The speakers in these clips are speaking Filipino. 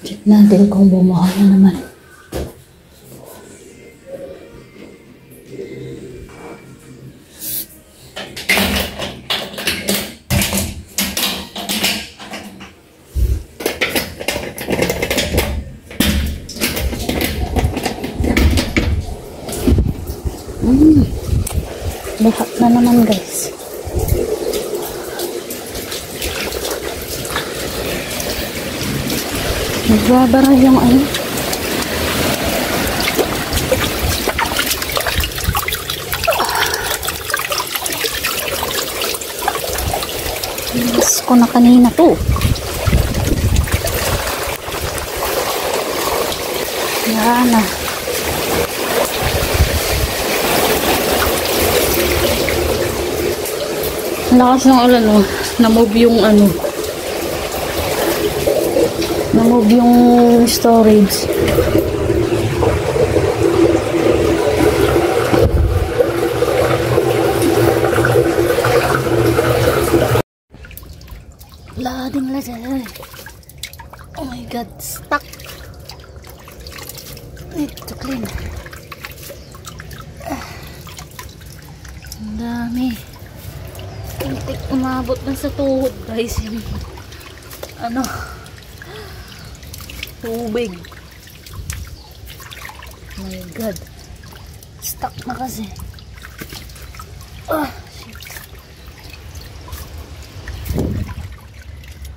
Check natin kung bumuka na naman. Lahat na naman guys. Nagbabara yung ano. Inis ko na kanina to. Yan na. Lakas ng ulan, oh. Na-move yung ano. Na-move yung storage. Lading laser. Oh my god, stuck. Need to clean. Ang dami. Kuntik umabot na sa tuhod guys yung ano tubig. Oh my god, stuck na kasi. Shit.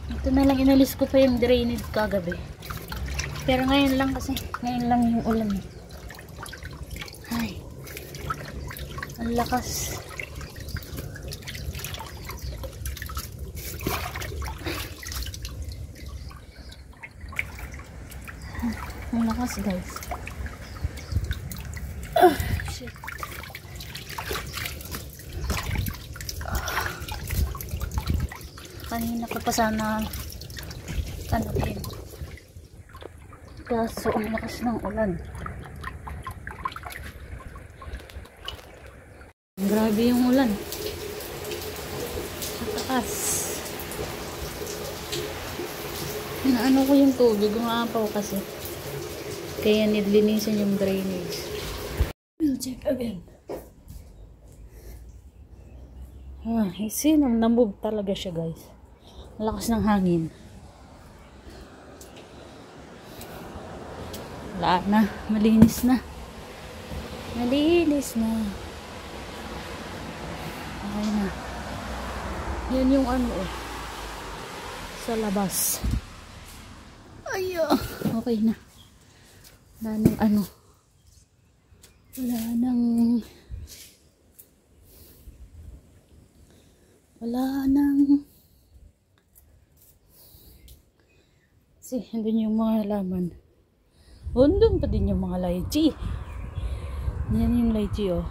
Ito na lang, inalis ko pa yung drainage kagabi, pero ngayon lang kasi ngayon lang yung ulan. Ay, ang lakas. Ang lakas guys. Shit. Kanina ko pa sana ano din. Kaso ang lakas ng ulan. Grabe yung ulan. Sa taas. Inaano ko yung tubig. Umapaw kasi. Kaya nilinisan yung drainage. We'll check again. See, na-move talaga siya guys. Lakas ng hangin. Wala na. Malinis na. Malinis na. Okay na. Yan yung ano eh. Sa labas. Ay, okay na. Wala nang ano. Wala nang kasi andun yung mga halaman. Andun pa din yung mga lychee. Yan yung lychee oh.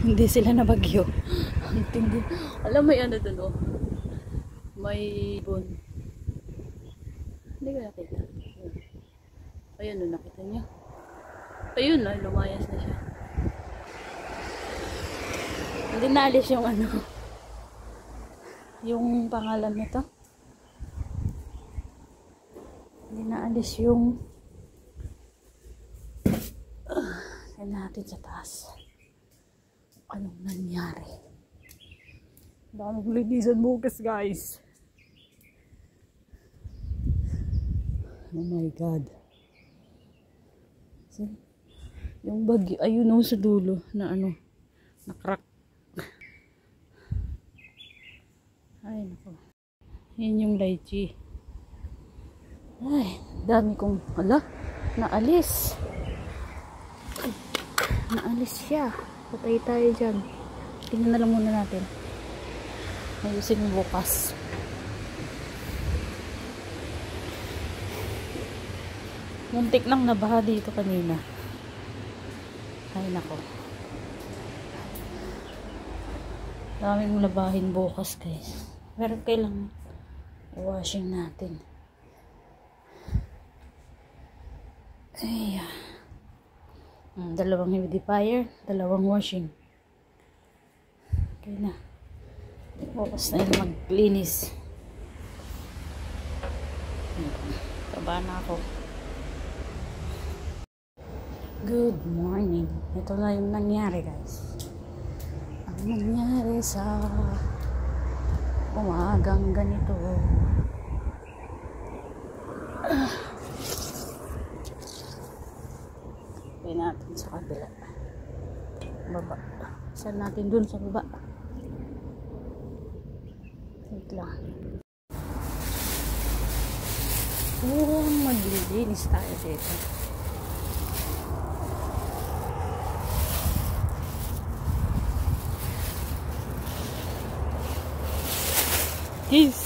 Hindi sila nabagyo. Alam mo yung ano dun oh. May ibon. Hindi ko nakita. Ayun o, nakita niyo. Ayun na, lumayas na siya. Hindi naalis yung ano. Yung pangalan nito. Hindi naalis yung tignan natin sa taas. Anong nangyari? Daming linisan bukas guys. Oh my god. See? Yung bagyo, ayun o sa dulo na ano, na-crack. Ay nako. Yan yung lychee. Ay, dami kong, ala, naalis. Naalis siya. Patay tayo dyan. Tingnan na lang muna natin. Ayusin mo bukas. Muntik lang nabaha dito kanina. Ay nako. Daming labahin bukas guys. Pero kailangan i-washing natin. Ay, dalawang humidifier, dalawang washing. Okay na. Bukas na yung maglinis. Kaba na ako. Good morning. Ito na yung nangyari, guys. Ang nangyari sa umagang ganito. Pwede natin sa kabila. Baba. Saan natin dun sa baba? Wait lang. Maglilinis tayo dito. Peace.